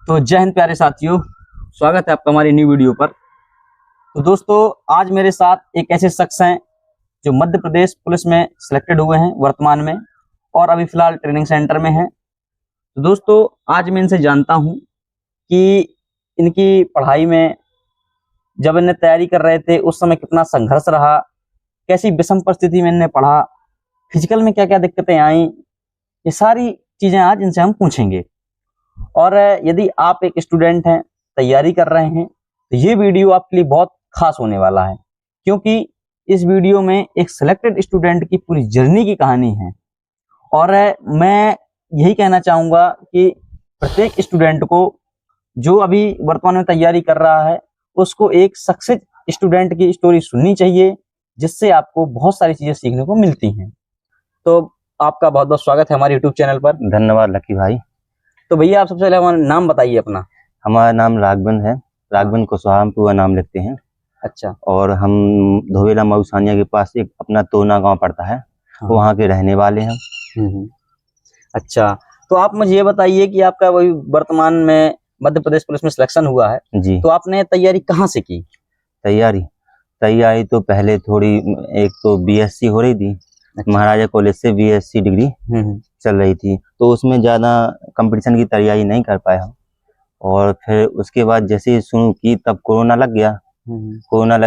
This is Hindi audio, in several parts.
तो जय हिंद प्यारे साथियों, स्वागत है आपका हमारी न्यू वीडियो पर। तो दोस्तों, आज मेरे साथ एक ऐसे शख्स हैं जो मध्य प्रदेश पुलिस में सिलेक्टेड हुए हैं वर्तमान में, और अभी फिलहाल ट्रेनिंग सेंटर में हैं। तो दोस्तों, आज मैं इनसे जानता हूं कि इनकी पढ़ाई में जब इन्हें तैयारी कर रहे थे उस समय कितना संघर्ष रहा, कैसी विषम परिस्थिति में इन्हें पढ़ा, फिजिकल में क्या क्या दिक्कतें आई, ये सारी चीजें आज इनसे हम पूछेंगे। और यदि आप एक स्टूडेंट हैं, तैयारी कर रहे हैं, तो ये वीडियो आपके लिए बहुत खास होने वाला है, क्योंकि इस वीडियो में एक सिलेक्टेड स्टूडेंट की पूरी जर्नी की कहानी है। और मैं यही कहना चाहूँगा कि प्रत्येक स्टूडेंट को जो अभी वर्तमान में तैयारी कर रहा है, उसको एक सक्सेस स्टूडेंट की स्टोरी सुननी चाहिए, जिससे आपको बहुत सारी चीज़ें सीखने को मिलती हैं। तो आपका बहुत बहुत स्वागत है हमारे यूट्यूब चैनल पर। धन्यवाद लकी भाई। तो भैया, आप सबसे पहले हमारा नाम बताइए अपना। हमारा नाम राघवन है, राघवन कुशवाहा हम पूरा नाम लिखते हैं। अच्छा। और हम धोबेला मऊसानिया के पास एक अपना तोना गांव पड़ता है, वहाँ के रहने वाले हैं। अच्छा, तो आप मुझे ये बताइए कि आपका वही वर्तमान में मध्य प्रदेश पुलिस में सिलेक्शन हुआ है जी। तो आपने तैयारी कहाँ से की? तैयारी तो पहले थोड़ी, एक तो बीएससी हो रही थी। अच्छा। महाराजा कॉलेज से बीएससी डिग्री चल रही थी, तो उसमें ज़्यादा कंपटीशन की तैयारी नहीं कर पाया। और फिर उसके बाद जैसे शुरू की तब कोरोना लग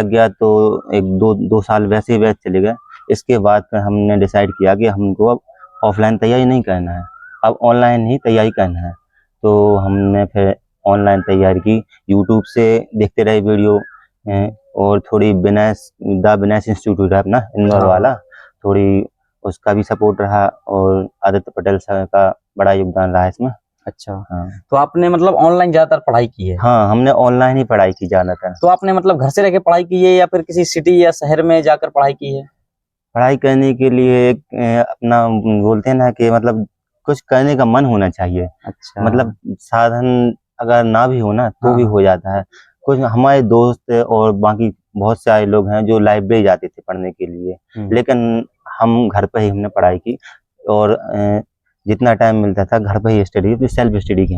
गया तो एक दो साल वैसे ही चले गए। इसके बाद फिर हमने डिसाइड किया कि हमको अब ऑफलाइन तैयारी नहीं करना है, अब ऑनलाइन ही तैयारी करना है। तो हमने फिर ऑनलाइन तैयारी की, यूट्यूब से देखते रहे वीडियो, और थोड़ी विनयस इंस्टीट्यूट है अपना इंदौर वाला, थोड़ी उसका भी सपोर्ट रहा, और आदित्य पटेल सर का बड़ा योगदान रहा इसमें। अच्छा। हाँ। तो आपने मतलब ऑनलाइन ज्यादातर पढ़ाई की है? हाँ, हमने ऑनलाइन ही पढ़ाई की ज्यादातर। तो आपने मतलब घर से रह के पढ़ाई की है या फिर किसी सिटी या शहर में जाकर पढ़ाई की है? पढ़ाई करने के लिए अपना बोलते हैं ना कि मतलब कुछ करने का मन होना चाहिए। अच्छा। मतलब साधन अगर ना भी हो ना तो भी हो जाता है। कुछ हमारे दोस्त और बाकी बहुत सारे लोग हैं जो लाइब्रेरी जाते थे पढ़ने के लिए, लेकिन हम घर पे ही हमने पढ़ाई की, और जितना टाइम मिलता था घर पे ही स्टडी, सेल्फ स्टडी की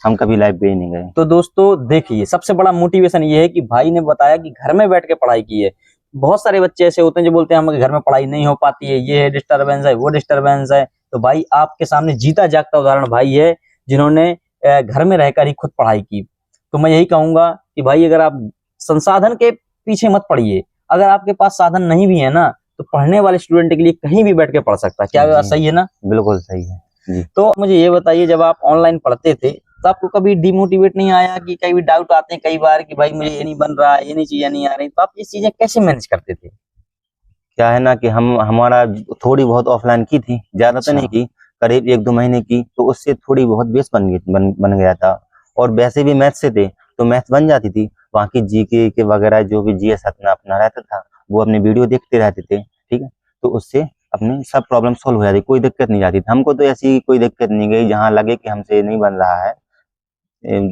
हम कभी लाइब्रेरी नहीं गए। तो दोस्तों देखिए, सबसे बड़ा मोटिवेशन ये है कि भाई ने बताया कि घर में बैठ के पढ़ाई की है। बहुत सारे बच्चे ऐसे होते हैं जो बोलते हैं हमारे घर में पढ़ाई नहीं हो पाती है, ये है डिस्टर्बेंस है, वो डिस्टर्बेंस है। तो भाई आपके सामने जीता जागता उदाहरण भाई है, जिन्होंने घर में रहकर ही खुद पढ़ाई की। तो मैं यही कहूंगा कि भाई, अगर आप संसाधन के पीछे मत पड़िए, अगर आपके पास साधन नहीं भी है ना, तो पढ़ने वाले स्टूडेंट के लिए कहीं भी बैठ के पढ़ सकता है। क्या बात सही है ना? बिल्कुल सही है जी। तो मुझे ये बताइए, जब आप ऑनलाइन पढ़ते थे तो आपको कभी डिमोटिवेट नहीं आया कि कई भी डाउट आते हैं कई बार कि भाई मुझे ये नहीं बन रहा है, ये नहीं चीजें नहीं आ रही, तो आप ये चीजें कैसे मैनेज करते थे? क्या है ना कि हमारा थोड़ी बहुत ऑफलाइन की थी, ज्यादा तो नहीं की, करीब 1-2 महीने की, तो उससे थोड़ी बहुत बेस बन गया था। और वैसे भी मैथ से थे तो मैथ बन जाती थी। बाकी जीके के वगैरह जो भी जीएस अपना रहता था, वो अपने वीडियो देखते रहते थे, ठीक है, तो उससे अपने सब प्रॉब्लम सोल्व हो जाती, कोई दिक्कत नहीं आती थी हमको। तो ऐसी कोई दिक्कत नहीं गई जहाँ लगे कि हमसे नहीं बन रहा है।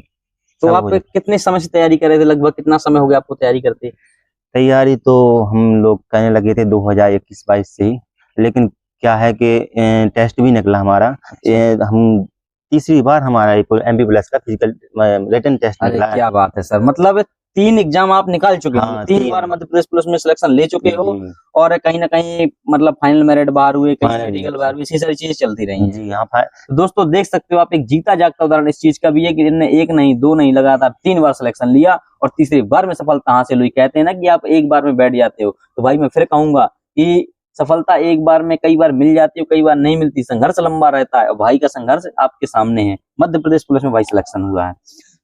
तो आप कितने समय से तैयारी कर रहे थे? लगभग कितना समय हो गया आपको तैयारी करते? तैयारी तो हम लोग करने लगे थे 2021-22 से ही, लेकिन क्या है कि टेस्ट भी निकला हमारा। हम तीसरी बार हमारा एमपी प्लस का फिजिकल रिटन टेस्ट निकला। क्या बात है सर, मतलब 3 एग्जाम आप निकाल चुके हो। 3 बार मध्य प्रदेश पुलिस में सिलेक्शन ले चुके हो, और कहीं ना कहीं मतलब फाइनल मेरिट बाहर हुए, कहीं मेडिकल बाहर हुए, इसी सारी चीजें चलती रही जी। यहाँ तो दोस्तों देख सकते हो आप, एक जीता जागता उदाहरण इस चीज का भी है कि इन्होंने 1 नहीं 2 नहीं लगातार 3 बार सिलेक्शन लिया, और तीसरी बार में सफलता हासिल हुई। कहते हैं ना कि आप एक बार में बैठ जाते हो, तो भाई मैं फिर कहूंगा कि सफलता एक बार में कई बार मिल जाती है, कई बार नहीं मिलती, संघर्ष लंबा रहता है, और भाई का संघर्ष आपके सामने है। मध्य प्रदेश पुलिस में भाई सिलेक्शन हुआ है,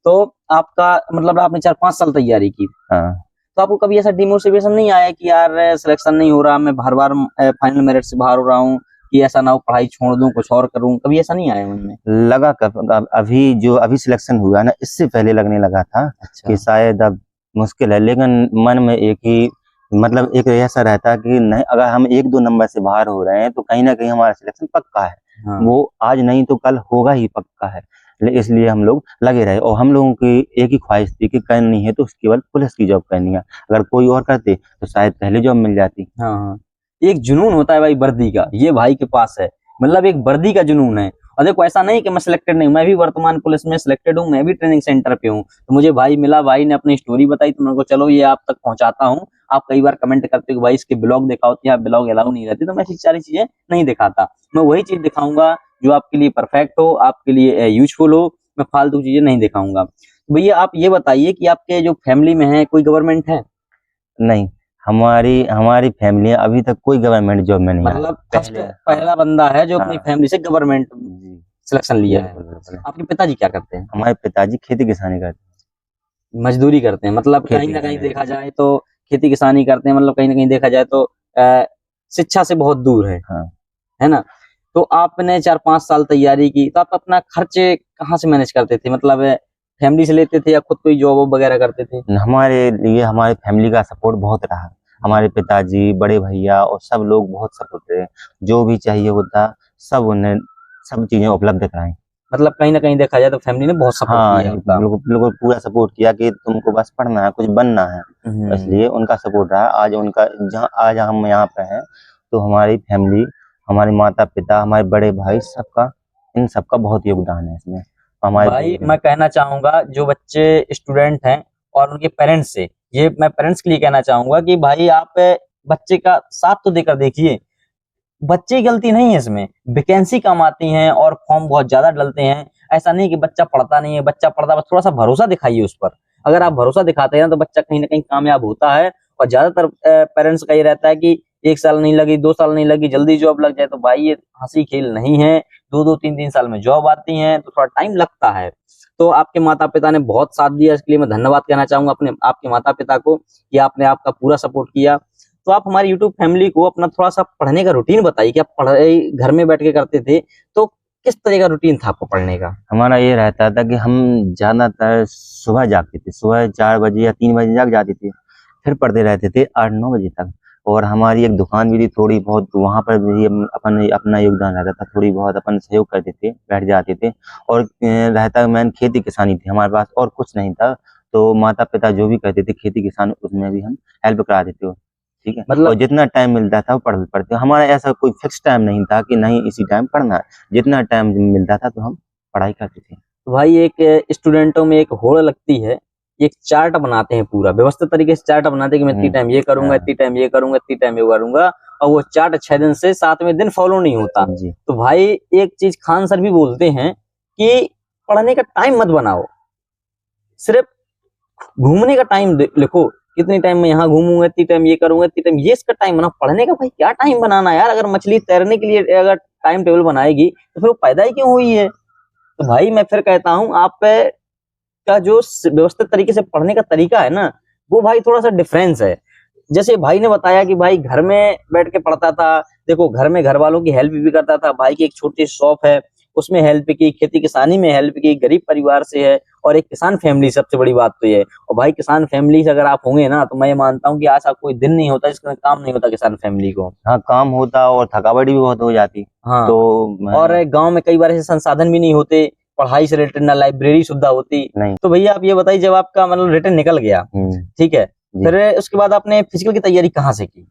तो आपका मतलब आपने 4-5 साल तैयारी की। हाँ। तो आपको कभी ऐसा डिमोटिवेशन नहीं आया कि यार सिलेक्शन नहीं हो रहा, मैं बार बार फाइनल मेरिट से बाहर हो रहा हूँ, कि ऐसा ना हो पढ़ाई छोड़ दूं कुछ और करूं? कभी ऐसा नहीं आया मन में? लगा कब, अभी सिलेक्शन हुआ ना, इससे पहले लगने लगा था। अच्छा। कि शायद अब मुश्किल है, लेकिन मन में एक ही मतलब एक ऐसा रहता कि नहीं, अगर हम 1-2 नंबर से बाहर हो रहे हैं तो कहीं ना कहीं हमारा सिलेक्शन पक्का है। हाँ। वो आज नहीं तो कल होगा ही, पक्का है। इसलिए हम लोग लगे रहे, और हम लोगों की एक ही ख्वाहिश थी कि करनी है तो उसके बाद पुलिस की जॉब करनी है। अगर कोई और करते तो शायद पहले जॉब मिल जाती। हाँ, एक जुनून होता है भाई वर्दी का, ये भाई के पास है, मतलब एक वर्दी का जुनून है। और देखो ऐसा नहीं कि मैं सिलेक्टेड नहीं हूं, मैं भी वर्तमान पुलिस में सिलेक्टेड हूं, मैं भी ट्रेनिंग सेंटर पे हूं। तो मुझे भाई मिला, भाई ने अपनी स्टोरी बताई, तो मेरे को चलो ये आप तक पहुंचाता हूं। आप कई बार कमेंट करते हो कि भाई इसके ब्लॉग दिखाओ, तो यहाँ ब्लॉग अलाउ नहीं रहती, तो मैं ऐसी सारी चीजें नहीं दिखाता। मैं वही चीज दिखाऊंगा जो आपके लिए परफेक्ट हो, आपके लिए यूजफुल हो। मैं फालतू चीजें नहीं दिखाऊंगा। भैया आप ये बताइए कि आपके जो फैमिली में है कोई गवर्नमेंट है? नहीं, हमारी हमारी फैमिली अभी तक कोई गवर्नमेंट जॉब में नहीं आई। मतलब पहला बंदा है जो अपनी हाँ। फैमिली से गवर्नमेंट जी, सिलेक्शन लिया है। बिल्कुल बिल्कुल। आपके पिताजी क्या करते हैं? हमारे पिताजी खेती किसानी करते मजदूरी करते हैं, मतलब खेती कहीं ना कहीं किसानी देखा जाए तो खेती किसानी करते हैं, मतलब कहीं ना कहीं देखा जाए तो शिक्षा से बहुत दूर हाँ। है ना? तो आपने 4-5 साल तैयारी की, तो आप अपना खर्चे कहाँ से मैनेज करते थे? मतलब फैमिली से लेते थे या खुद कोई जॉब वगैरह करते थे? हमारे लिए हमारी फैमिली का सपोर्ट बहुत रहा। हमारे पिताजी, बड़े भैया और सब लोग बहुत सपोर्ट रहे। जो भी चाहिए होता सब उन्हें सब चीजें उपलब्ध कराई। मतलब कहीं ना कहीं देखा जाए तो फैमिली ने बहुत सपोर्ट हाँ, किया आपका। बिल्कुल बिल्कुल पूरा सपोर्ट किया कि तुमको बस पढ़ना है, कुछ बनना है। इसलिए उनका सपोर्ट रहा। आज उनका जहाँ आज हम यहाँ पे हैं, तो हमारी फैमिली, हमारे माता पिता, हमारे बड़े भाई, सबका इन सबका बहुत योगदान है इसमें। हमारे भाई मैं कहना चाहूंगा जो बच्चे स्टूडेंट हैं और उनके पेरेंट्स से, ये मैं पेरेंट्स के लिए कहना चाहूंगा कि भाई आप बच्चे का साथ तो देकर देखिए। बच्चे की गलती नहीं है इसमें, वैकेंसी कम आती हैं और फॉर्म बहुत ज्यादा डलते हैं। ऐसा नहीं कि बच्चा पढ़ता नहीं है, बच्चा पढ़ता, बस थोड़ा सा भरोसा दिखाइए उस पर। अगर आप भरोसा दिखाते हैं तो बच्चा कहीं ना कहीं कामयाब होता है। और ज्यादातर पेरेंट्स का ये रहता है कि 1 साल नहीं लगी, 2 साल नहीं लगी, जल्दी जॉब लग जाए। तो भाई ये हंसी खेल नहीं है। 2-2, 3-3 साल में जॉब आती है तो थोड़ा टाइम लगता है। तो आपके माता पिता ने बहुत साथ दिया, इसके लिए मैं धन्यवाद कहना चाहूंगा अपने आपके माता पिता को कि आपने आपका पूरा सपोर्ट किया। तो आप हमारी यूट्यूब फैमिली को अपना थोड़ा सा पढ़ने का रूटीन बताइए कि आप पढ़ाई घर में बैठ के करते थे, तो किस तरह का रूटीन था आपको पढ़ने का? हमारा ये रहता था कि हम ज्यादातर सुबह जागते थे, सुबह 4 बजे या 3 बजे जाग जाते थे, फिर पढ़ते रहते थे 8-9 बजे तक। और हमारी एक दुकान भी थी थोड़ी बहुत, वहां पर भी हम अपन अपना योगदान रहता था, थोड़ी बहुत अपन सहयोग करते थे, बैठ जाते थे। और रहता मैन खेती किसानी थी हमारे पास, और कुछ नहीं था। तो माता पिता जो भी कहते थे खेती किसान, उसमें भी हम हेल्प करा देते हो, ठीक है। मतलब और जितना टाइम मिलता था वो पढ़ते। हमारा ऐसा कोई फिक्स टाइम नहीं था कि नहीं इसी टाइम पढ़ना है। जितना टाइम मिलता था तो हम पढ़ाई करते थे। भाई एक स्टूडेंटों में एक होड़ लगती है, एक चार्ट बनाते हैं, पूरा व्यवस्थित तरीके से चार्ट बनाते हैं कि मैं इतनी टाइम ये करूंगा, हाँ। इतनी टाइम ये करूंगा, इतनी टाइम ये करूंगा। और वो चार्ट 6 दिन से 7वें दिन फॉलो नहीं होता। जी। तो भाई एक चीज खान सर भी बोलते हैं कि पढ़ने का टाइम मत बनाओ, सिर्फ घूमने का टाइम लिखो। कितनी टाइम में यहाँ घूमूंगा, इतनी टाइम ये करूंगा, इतनी टाइम, ये इसका टाइम बना। पढ़ने का भाई क्या टाइम बनाना यार? अगर मछली तैरने के लिए अगर टाइम टेबल बनाएगी तो फिर वो पैदा ही क्यों हुई है? तो भाई मैं फिर कहता हूँ आप का जो व्यवस्थित तरीके से पढ़ने का तरीका है ना, वो भाई थोड़ा सा डिफरेंस है। जैसे भाई ने बताया कि भाई घर में बैठ के पढ़ता था, देखो घर में घर वालों की हेल्प भी करता था। भाई की एक छोटी शॉप है, उसमें हेल्प की, खेती किसानी में हेल्प की, गरीब परिवार से है और एक किसान फैमिली, सबसे बड़ी बात तो ये है। और भाई किसान फैमिली से अगर आप होंगे ना, तो मैं ये मानता हूँ कि आज आप कोई दिन नहीं होता जिसका काम नहीं होता किसान फैमिली को। हाँ, काम होता और थकावट भी बहुत हो जाती। हाँ, तो और गांव में कई बार ऐसे संसाधन भी नहीं होते पढ़ाई से रिलेटेड, ना लाइब्रेरी सुविधा होती। नहीं। तो भैया आप ये बताइए, जब आपका मतलब रिटर्न निकल गया, ठीक है, जी। फिर उसके बाद आपने फिजिकल की तैयारी कहाँ से की?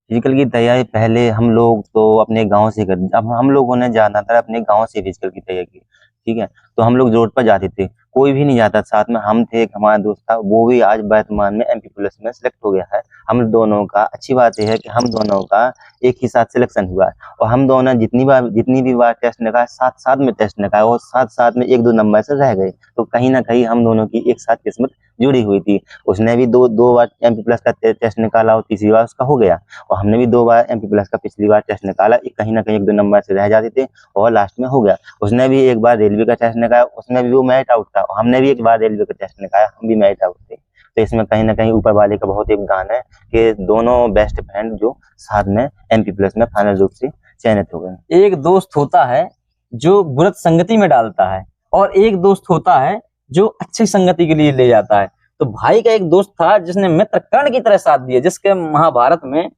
फिजिकल की तैयारी पहले हम लोग तो अपने गांव से कर, अब हम लोगों ने ज्यादातर अपने गांव से फिजिकल की तैयारी की, ठीक है। तो हम लोग रोड पर जाते थे, कोई भी नहीं जाता साथ में। हम थे, एक हमारा दोस्त था, वो भी आज वर्तमान में एमपी पुलिस में सिलेक्ट हो गया है। हम दोनों का अच्छी बात यह है कि हम दोनों का एक ही साथ सिलेक्शन हुआ है। और हम दोनों जितनी भी बार टेस्ट निकाला, साथ साथ में टेस्ट निकाला, और साथ साथ में 1-2 नंबर से रह गए। तो कहीं ना कहीं हम दोनों की एक साथ किस्मत जुड़ी हुई थी। उसने भी दो बार एमपी प्लस का टेस्ट निकाला और तीसरी बार उसका हो गया। और हमने भी 2 बार एमपी प्लस का पिछली बार टेस्ट निकाला, कहीं ना कहीं 1-2 नंबर से रह जाते थे और लास्ट में हो गया। उसने भी एक बार रेलवे का टेस्ट निकाला, उसमें भी वो मेरिट आउट था। हमने भी एक बार रेलवे का टेस्ट निकाला, हम भी मेरिट आउट थे। तो इसमें कहीं ना कहीं ऊपर वाले का बहुत योगदान है कि दोनों बेस्ट फ्रेंड जो साथ में एमपी प्लस में फाइनल रूप से चयनित हो गए। एक दोस्त होता है जो बुरी संगति में डालता है, और एक दोस्त होता है जो अच्छी संगति के लिए ले जाता है। तो भाई का एक दोस्त था जिसने मित्र कर्ण की तरह साथ दिया, जिसके महाभारत में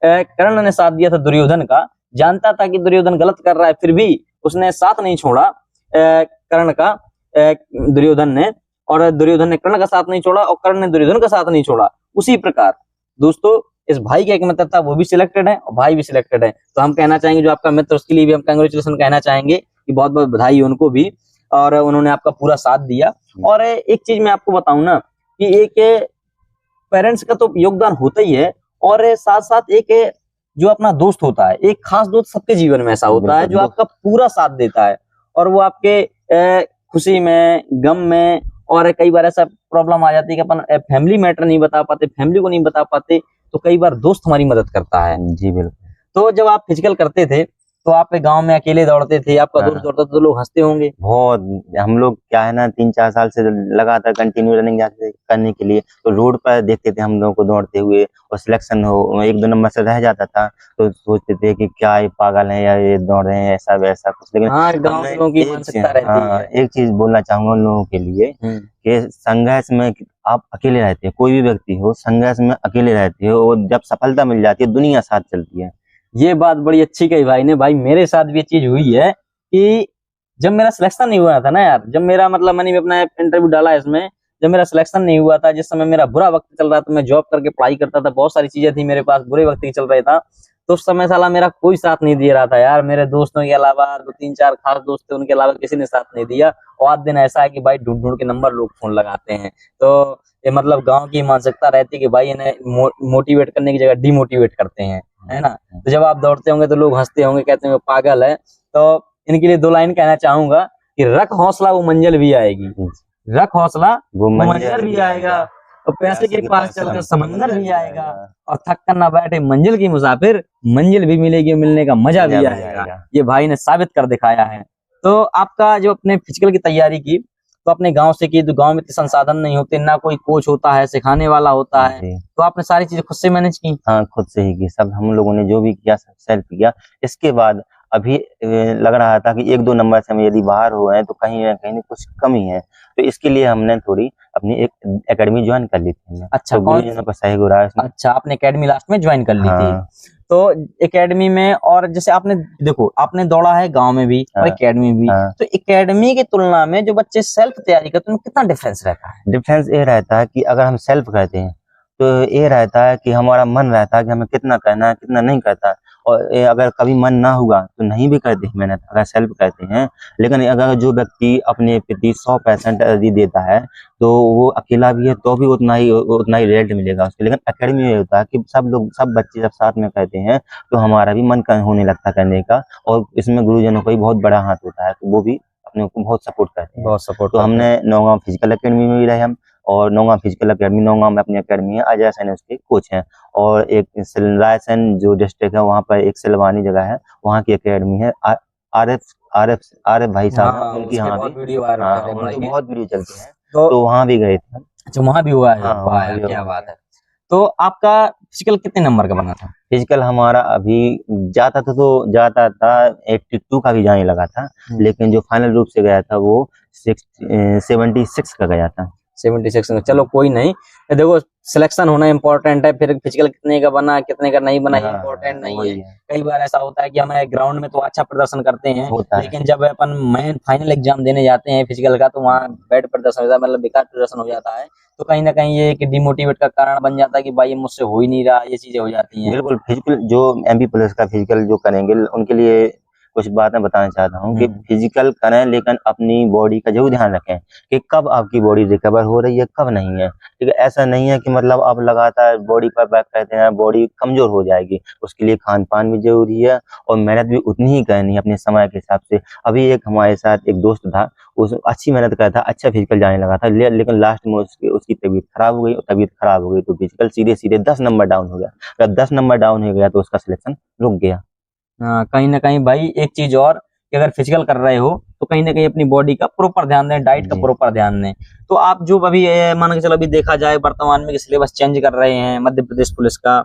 कर्ण ने साथ दिया था दुर्योधन का। जानता था कि दुर्योधन गलत कर रहा है, फिर भी उसने साथ नहीं छोड़ा कर्ण का, दुर्योधन ने। और दुर्योधन ने कर्ण का साथ नहीं छोड़ा और कर्ण ने दुर्योधन का साथ नहीं छोड़ा। उसी प्रकार दोस्तों इस भाई का एक मित्र था, वो भी सिलेक्टेड है और भाई भी सिलेक्टेड है। तो हम कहना चाहेंगे जो आपका मित्र, उसके लिए भी हम कांग्रेचुलेशन कहना चाहेंगे कि कि बहुत बहुत बधाई है उनको भी, और उन्होंने आपका पूरा साथ दिया। और एक चीज मैं आपको बताऊं ना कि एक पेरेंट्स का तो योगदान होता ही है, और साथ साथ एक जो अपना दोस्त होता है, एक खास दोस्त सबके जीवन में ऐसा होता है जो आपका पूरा साथ देता है, और वो आपके खुशी में, गम में, और कई बार ऐसा प्रॉब्लम आ जाती है कि अपन फैमिली मैटर नहीं बता पाते, फैमिली को नहीं बता पाते, तो कई बार दोस्त हमारी मदद करता है। जी बिल्कुल। तो जब आप फिजिकल करते थे तो आप गांव में अकेले दौड़ते थे, आपका दोस्त दौड़ता था, तो लोग हंसते होंगे बहुत। हम लोग क्या है ना 3-4 साल से लगातार कंटिन्यू रनिंग जाते करने के लिए, तो रोड पर देखते थे हम लोगों को दौड़ते हुए, और सिलेक्शन हो 1-2 नंबर से रह जाता था तो सोचते थे कि क्या ये पागल है या ये दौड़ रहे हैं ऐसा वैसा कुछ। लेकिन हाँ, गांव के लोगों की मानसिकता रहती है। एक चीज बोलना चाहूंगा उन लोगों के लिए कि संघर्ष में आप अकेले रहते हैं, कोई भी व्यक्ति हो संघर्ष में अकेले रहते हो, और जब सफलता मिल जाती है दुनिया साथ चलती है। ये बात बड़ी अच्छी कही भाई ने। भाई मेरे साथ भी ये चीज हुई है कि जब मेरा सिलेक्शन नहीं हुआ था ना यार, जब मेरा मतलब मैंने भी अपना इंटरव्यू डाला इसमें, जब मेरा सिलेक्शन नहीं हुआ था, जिस समय मेरा बुरा वक्त चल रहा था, मैं जॉब करके पढ़ाई करता था, बहुत सारी चीजें थी मेरे पास, बुरे वक्त ही चल रहा था, तो उस समय साला मेरा कोई साथ नहीं दे रहा था यार। मेरे दोस्तों के अलावा 2-3-4 खास दोस्त थे, उनके अलावा किसी ने साथ नहीं दिया। और आज दिन ऐसा है कि भाई ढूंढ ढूंढ के नंबर लोग फोन लगाते हैं। तो ये मतलब गांव की मानसिकता रहती है कि भाई इन्हें मोटिवेट करने की जगह डिमोटिवेट करते हैं, है ना। तो जब आप दौड़ते होंगे तो लोग हंसते होंगे, कहते होंगे पागल है। तो इनके लिए 2 लाइन कहना चाहूंगा कि रख हौसला वो मंजिल भी आएगी, रख हौसला वो मंजिल भी आएगा, और पैसे के पास चलकर समंदर भी आएगा, और थक कर ना बैठे मंजिल की मुसाफिर, मंजिल भी मिलेगी, मिलने का मजा भी आएगा। ये भाई ने साबित कर दिखाया है। तो आपका जो अपने फिजिकल की तैयारी की, तो अपने गांव से की, तो गांव में इतने संसाधन नहीं होते, ना कोई कोच होता है, सिखाने वाला होता है, तो आपने सारी चीजें खुद से मैनेज की? हाँ, खुद से ही की, सब हम लोगों ने जो भी किया सब सेल्फ किया। इसके बाद अभी लग रहा था कि 1-2 नंबर से हम यदि बाहर हो रहे हैं तो कहीं ना कहीं कुछ कमी है, तो इसके लिए हमने थोड़ी अपनी एक एकेडमी ज्वाइन कर ली थी। अच्छा, तो गुरुजनों का सहयोग रहा है। अच्छा, आपने एकेडमी लास्ट में ज्वाइन कर ली हाँ। थी। तो एकेडमी में, और जैसे आपने देखो आपने दौड़ा है गांव में भी और एकेडमी भी, तो एकेडमी की तुलना में जो बच्चे सेल्फ तैयारी करते हैं उनमें कितना डिफरेंस रहता है? डिफरेंस ये रहता है कि अगर हम सेल्फ करते हैं तो ये रहता है कि हमारा मन रहता है कि हमें कितना करना है कितना नहीं करता, और अगर कभी मन ना हुआ तो नहीं भी करते मेहनत अगर सेल्फ करते हैं। लेकिन अगर जो व्यक्ति अपने प्रति 100% यदि देता है तो वो अकेला भी है तो भी उतना ही रिजल्ट मिलेगा उसको। लेकिन एकेडमी में होता है कि सब बच्चे जब साथ में करते हैं तो हमारा भी मन होने लगता है करने का, और इसमें गुरुजनों का भी बहुत बड़ा हाथ होता है, तो वो भी अपने को बहुत सपोर्ट करते हैं। बहुत सपोर्ट। तो हमने नौगांव फिजिकल एकेडमी में भी रहे हम, और नौगांव फिजिकल एकेडमी, नौगांव में अपनी एकेडमी है, अजय सैन उसके कोच हैं, और एक रायसेन जो डिस्ट्रिक्ट है वहाँ पर एक सिलवानी जगह है, वहाँ की एकेडमी है आरएफ भाई साहब, उनकी यहाँ भी उनकी बहुत वीडियो चलती है, तो वहाँ भी गए थे। अच्छा, वहाँ भी हुआ है? क्या बात है। तो आपका फिजिकल कितने नंबर का बना था? फिजिकल हमारा अभी जाता था 82 का भी जाने लगा था, लेकिन जो फाइनल रूप से गया था वो 76 का गया था। 76 में, चलो कोई नहीं। देखो सिलेक्शन होना इम्पोर्टेंट है, फिर फिजिकल कितने का बना कितने का नहीं बना इम्पोर्टेंट नहीं है। कई बार ऐसा होता है कि हमें ग्राउंड में तो अच्छा प्रदर्शन करते हैं, लेकिन जब अपन मेन फाइनल एग्जाम देने जाते हैं फिजिकल का, तो वहाँ बैड प्रदर्शन हो जाता है, मतलब बेकार प्रदर्शन हो जाता है। तो कहीं ना कहीं ये डिमोटिवेट का कारण बन जाता है कि भाई ये मुझसे हो ही नहीं रहा, ये चीजें हो जाती हैं। बिल्कुल, फिजिकल जो एमपी पुलिस का फिजिकल जो करेंगे उनके लिए कुछ बातें बताना चाहता हूँ कि फिजिकल करें लेकिन अपनी बॉडी का जरूर ध्यान रखें कि कब आपकी बॉडी रिकवर हो रही है कब नहीं है। ठीक है, ऐसा नहीं है कि मतलब आप लगातार बॉडी पर बैक करते हैं बॉडी कमजोर हो जाएगी, उसके लिए खान पान भी जरूरी है और मेहनत भी उतनी ही करनी है अपने समय के हिसाब से। अभी एक हमारे साथ एक दोस्त था, उस अच्छी मेहनत करता था, अच्छा फिजिकल जाने लगा था, लेकिन लास्ट में उसकी तबीयत खराब हो गई, तो फिजिकल सीधे 10 नंबर डाउन हो गया। जब 10 नंबर डाउन हो गया तो उसका सिलेक्शन रुक गया। कहीं ना कहीं भाई एक चीज और कि अगर फिजिकल कर रहे हो तो कहीं ना कहीं अपनी बॉडी का प्रॉपर ध्यान दें, डाइट का प्रॉपर ध्यान दें। तो आप जो अभी मान के चलो अभी देखा जाए वर्तमान में सिलेबस चेंज कर रहे हैं मध्य प्रदेश पुलिस का,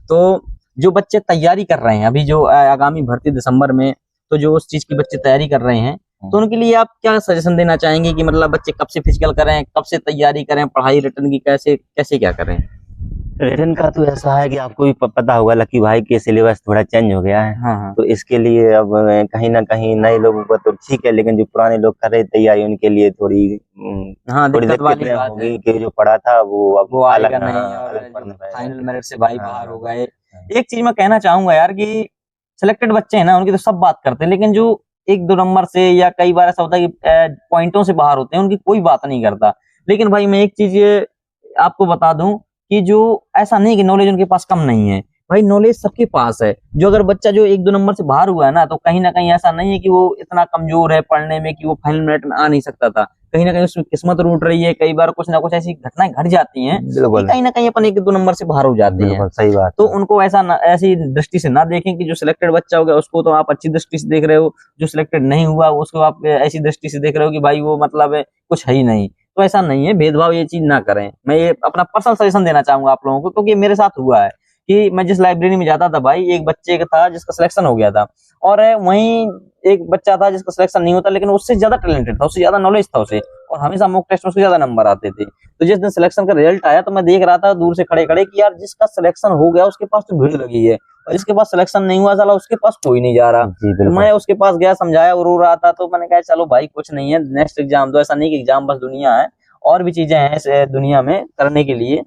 तो जो बच्चे तैयारी कर रहे हैं अभी जो आगामी भर्ती दिसंबर में, तो जो उस चीज की बच्चे तैयारी कर रहे हैं, तो उनके लिए आप क्या सजेशन देना चाहेंगे कि मतलब बच्चे कब से फिजिकल करें, कब से तैयारी करें, पढ़ाई रिटर्न की कैसे क्या करें? रिटर्न का तो ऐसा है कि आपको भी पता होगा लकी भाई के सिलेबस थोड़ा चेंज हो गया है। हाँ। तो इसके लिए अब कहीं ना कहीं नए लोगों को तो ठीक है, लेकिन जो पुराने लोग कर रहे तैयारी उनके लिए थोड़ी दिक्कत वाली बात होगी कि जो पढ़ा था वो आएगा नहीं, और फाइनल मेरिट से भाई बाहर हो गए। एक चीज मैं कहना चाहूंगा यार कि सिलेक्टेड बच्चे हैं ना उनकी तो सब बात करते हैं, लेकिन जो एक दो नंबर से, या कई बार ऐसा होता है कि पॉइंटों से बाहर होते हैं, उनकी कोई बात नहीं करता। लेकिन भाई मैं एक चीज आपको बता दूं कि जो ऐसा नहीं कि नॉलेज उनके पास कम नहीं है, भाई नॉलेज सबके पास है। जो अगर बच्चा जो एक दो नंबर से बाहर हुआ है ना, तो कहीं ना कहीं ऐसा नहीं है कि वो इतना कमजोर है पढ़ने में कि वो फाइनल मिनट में आ नहीं सकता था। कहीं ना कहीं उसमें किस्मत रूट रही है, कई बार कुछ ना कुछ ऐसी घटनाएं घट जाती हैं कि बिल्कुल कहीं ना कहीं अपन एक दो नंबर से बाहर हो जाते हैं। बिल्कुल सही बात तो है। उनको ऐसी दृष्टि से ना देखें कि जो सिलेक्टेड बच्चा हो गया उसको तो आप अच्छी दृष्टि से देख रहे हो, जो सिलेक्टेड नहीं हुआ उसको आप ऐसी दृष्टि से देख रहे हो कि भाई वो मतलब कुछ है ही नहीं। तो ऐसा नहीं है, भेदभाव ये चीज ना करें। मैं ये अपना पर्सनल सजेशन देना चाहूंगा आप लोगों को, क्योंकि मेरे साथ हुआ है कि मैं जिस लाइब्रेरी में जाता था भाई, एक बच्चे का था जिसका सिलेक्शन हो गया था, और वहीं एक बच्चा था जिसका सिलेक्शन नहीं होता, लेकिन उससे ज्यादा टैलेंटेड था, उससे ज्यादा नॉलेज था उसे, और हमेशा मॉक टेस्ट में उसके ज्यादा नंबर आते थे। तो जिस दिन सिलेक्शन का रिजल्ट आया तो मैं देख रहा था दूर से खड़े खड़े कि यार जिसका सिलेक्शन हो गया उसके पास तो भीड़ लगी है, और जिसके पास सिलेक्शन नहीं हुआ साला उसके पास कोई नहीं जा रहा। जी तो बिल्कुल। मैं उसके पास गया, समझाया, वो रो रहा था, तो मैंने कहा चलो भाई कुछ नहीं है, नेक्स्ट एग्जाम दो। ऐसा नहीं कि एग्जाम बस दुनिया है, और भी चीजें हैं इस दुनिया में करने के लिए।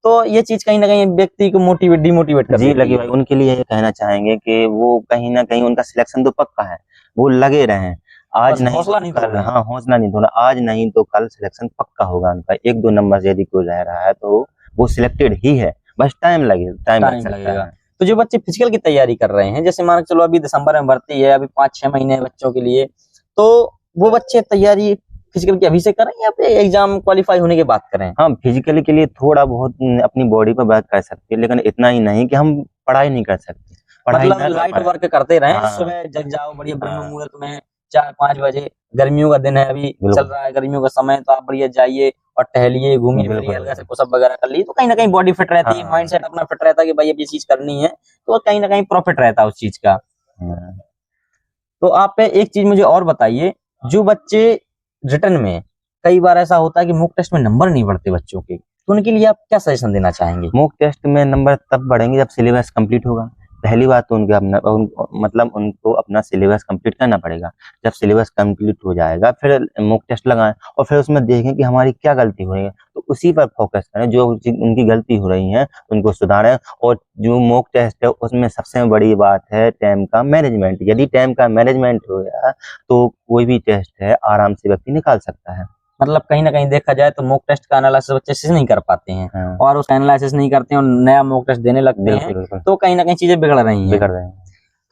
तो ये चीज कहीं ना कहीं व्यक्ति को मोटिवेट डिमोटिवेट कर जी देती लकी है। भाई, उनके लिए ये कहना चाहेंगे कि वो कहीं ना कहीं उनका सिलेक्शन तो पक्का है, वो लगे रहें। आज बस नहीं हौसला तो नहीं कल, तोड़ना। हाँ हौसला नहीं थोड़ा, आज नहीं तो कल सिलेक्शन पक्का होगा उनका। एक दो नंबर से यदि कोई रह रहा है तो वो सिलेक्टेड ही है, बस टाइम लग टाइम सकता लगेगा। है। तो जो बच्चे फिजिकल की तैयारी कर रहे हैं, जैसे मान के चलो अभी दिसंबर में भर्ती है, अभी 5-6 महीने हैं बच्चों के लिए, तो वो बच्चे तैयारी फिजिकल की अभी से करें या फिर एग्जाम क्वालिफाई होने के बाद करें? हाँ फिजिकली के लिए थोड़ा बहुत अपनी बॉडी पर वर्क कर सकते हैं, लेकिन इतना ही नहीं कि हम पढ़ाई नहीं कर सकते, पढ़ाई मतलब ना कर लाइट पाए। वर्क करते रहें, हाँ सुबह जग जाओ बढ़िया ब्रह्म हाँ मुहूर्त में 4-5 बजे। गर्मियों का दिन है, अभी चल बिल्कुल रहा है गर्मियों का समय, तो आप बढ़िया जाइए और टहलिए, घूमिए फिरिए, बिल्कुल हल्का से बिल्कुल। पुशअप वगैरह कर लीजिए, तो कहीं ना कहीं बॉडी फिट रहती है, माइंड हाँ सेट अपना फिट रहता है कि भाई अब ये चीज करनी है, तो कहीं ना कहीं प्रॉफिट रहता है उस चीज का। हाँ। तो आप एक चीज मुझे और बताइए, जो बच्चे रिटर्न में, कई बार ऐसा होता है कि मॉक टेस्ट में नंबर नहीं बढ़ते बच्चों के, तो उनके लिए आप क्या सजेशन देना चाहेंगे? मॉक टेस्ट में नंबर तब बढ़ेंगे जब सिलेबस कंप्लीट होगा। पहली बात तो मतलब उनको अपना सिलेबस कंप्लीट करना पड़ेगा। जब सिलेबस कंप्लीट हो जाएगा फिर मॉक टेस्ट लगाएं, और फिर उसमें देखें कि हमारी क्या गलती हो रही है, तो उसी पर फोकस करें। जो उनकी गलती हो रही है उनको सुधारें। और जो मॉक टेस्ट है उसमें सबसे बड़ी बात है टाइम का मैनेजमेंट। यदि टाइम का मैनेजमेंट हो गया तो कोई भी टेस्ट है आराम से व्यक्ति निकाल सकता है। मतलब कहीं ना कहीं देखा जाए तो मॉक टेस्ट का एनालिसिस बच्चे से नहीं कर पाते हैं, हाँ और उसका एनालिसिस नहीं करते हैं और नया मॉक टेस्ट देने लगते हैं, बिल्कुल बिल्कुल तो कहीं ना कहीं चीजें बिगड़ रही हैं। बिगड़ रहे हैं।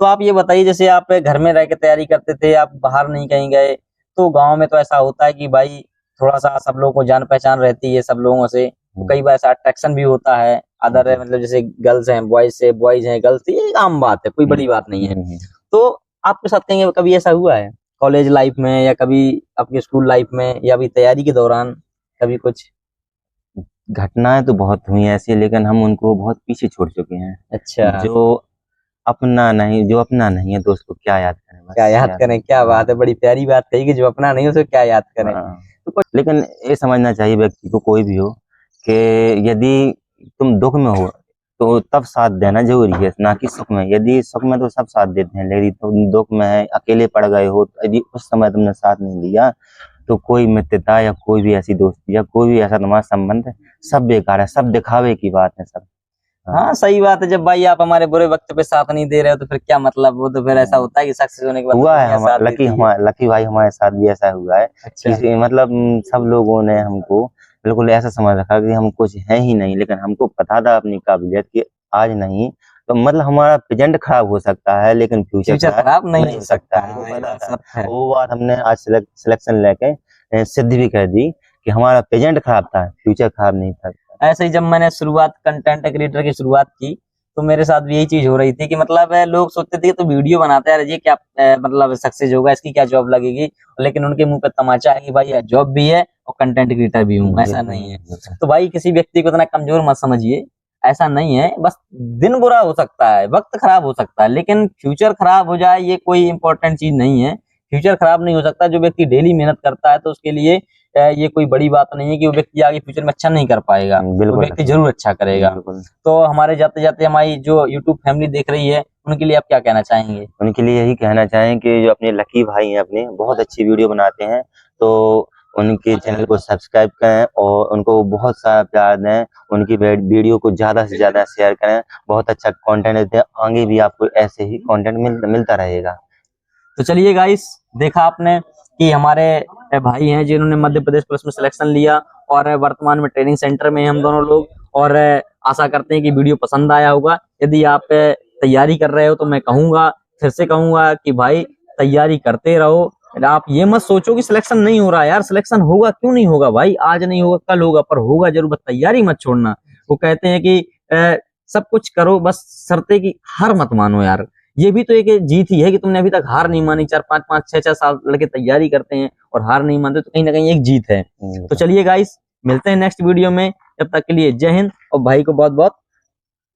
तो आप ये बताइए, जैसे आप घर में रह के तैयारी करते थे, आप बाहर नहीं कहीं गए, तो गांव में तो ऐसा होता है कि भाई थोड़ा सा सब लोगों को जान पहचान रहती है सब लोगों से, तो कई बार ऐसा अट्रैक्शन भी होता है अदर, मतलब जैसे गर्ल्स हैं बॉयज से, बॉयज हैं गर्ल्स से, ये आम बात है, कोई बड़ी बात नहीं है। तो आपके साथ कहीं कभी ऐसा हुआ है कॉलेज लाइफ में, या कभी आपके स्कूल लाइफ में, या अभी तैयारी के दौरान कभी कुछ? घटनाएं तो बहुत हुई हैं ऐसी, लेकिन हम उनको बहुत पीछे छोड़ चुके हैं। अच्छा, जो अपना नहीं है तो उसको क्या याद करें, क्या बस याद याद। करें, क्या बात है, बड़ी प्यारी बात कही कि जो अपना नहीं उसे क्या याद करें। हाँ। तो कुछ लेकिन ये समझना चाहिए व्यक्ति को, कोई भी हो, कि यदि तुम दुख में हो तो तब साथ देना जरूरी है, ना कि सुख में। यदि सुख में तो सब साथ देते हैं, लेकिन तुम दुख में है, अकेले पड़ गए हो, तो यदि उस समय तुमने साथ नहीं दिया तो कोई मित्रता या कोई भी ऐसी दोस्ती या कोई भी ऐसा तुम्हारा संबंध सब बेकार है, सब दिखावे की बात है सब। हाँ हाँ सही बात है, जब भाई आप हमारे बुरे वक्त पे साथ नहीं दे रहे हो तो फिर क्या मतलब, वो तो फिर ऐसा होता है कि सक्सेस होने के बाद तो हुआ है। दुनिया साथ देती है। लकी भाई हमारे साथ भी ऐसा हुआ है अच्छा, कि मतलब सब लोगों ने हमको बिल्कुल ऐसा समझ रखा कि हम कुछ है ही नहीं, लेकिन हमको पता था अपनी काबिलियत कि आज नहीं तो मतलब हमारा प्रेजेंट खराब हो सकता है लेकिन फ्यूचर फ्यूचर खराब खराब नहीं नहीं हो हो सकता, सकता, हमको ये पता बात था। सब है। वो बात हमने आज सिलेक्शन लेके सिद्ध भी कर दी कि हमारा प्रेजेंट खराब था, फ्यूचर खराब नहीं था। ऐसे ही जब मैंने शुरुआत कंटेंट क्रिएटर की शुरुआत की, तो मेरे साथ भी यही चीज हो रही थी कि मतलब लोग सोचते थे कि तो वीडियो बनाता है, ये क्या मतलब सक्सेस होगा, इसकी क्या जॉब लगेगी, लेकिन उनके मुंह पे तमाचा है कि भाई जॉब भी है और कंटेंट क्रिएटर भी हूँ, ऐसा नहीं है। तो भाई किसी व्यक्ति को इतना कमजोर मत समझिए, ऐसा नहीं है, बस दिन बुरा हो सकता है, वक्त खराब हो सकता है, लेकिन फ्यूचर खराब हो जाए ये कोई इंपॉर्टेंट चीज नहीं है। फ्यूचर खराब नहीं हो सकता, जो व्यक्ति डेली मेहनत करता है तो उसके लिए ये कोई बड़ी बात नहीं है कि वो व्यक्ति आगे फ्यूचर में अच्छा नहीं कर पाएगा, वो बिल्कुल व्यक्ति जरूर अच्छा करेगा। बिल्कुल। तो हमारे जाते जाते हमारी जो यूट्यूब फैमिली देख रही है, उनके लिए आप क्या कहना चाहेंगे? उनके लिए यही कहना चाहें कि जो अपने लकी भाई हैं, अपने बहुत अच्छी वीडियो बनाते हैं, तो उनके चैनल को सब्सक्राइब करें और उनको बहुत सारा प्यार दें। उनकी वीडियो को ज़्यादा से ज़्यादा शेयर करें, बहुत अच्छा कंटेंट देते हैं, आगे भी आपको ऐसे ही कंटेंट मिलता रहेगा। तो चलिए गाइस, देखा आपने कि हमारे भाई हैं जिन्होंने मध्य प्रदेश पुलिस में सिलेक्शन लिया और वर्तमान में ट्रेनिंग सेंटर में हैं हम दोनों लोग। और आशा करते हैं कि वीडियो पसंद आया होगा। यदि आप तैयारी कर रहे हो तो मैं कहूंगा, फिर से कहूंगा कि भाई तैयारी करते रहो। आप ये मत सोचो कि सिलेक्शन नहीं हो रहा। यार सिलेक्शन होगा, क्यों नहीं होगा भाई, आज नहीं होगा कल होगा, पर होगा जरूर। बस तैयारी मत छोड़ना। वो कहते हैं कि सब कुछ करो, बस शर्ते की हार मत मानो। यार ये भी तो एक जीत ही है कि तुमने अभी तक हार नहीं मानी। 4-5-5-6 साल लड़के तैयारी करते हैं और हार नहीं मानते, तो कहीं ना कहीं एक जीत है। तो चलिए गाइस, मिलते हैं नेक्स्ट वीडियो में। तब तक के लिए जय हिंद, और भाई को बहुत बहुत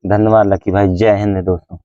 धन्यवाद लकी भाई। जय हिंद दोस्तों।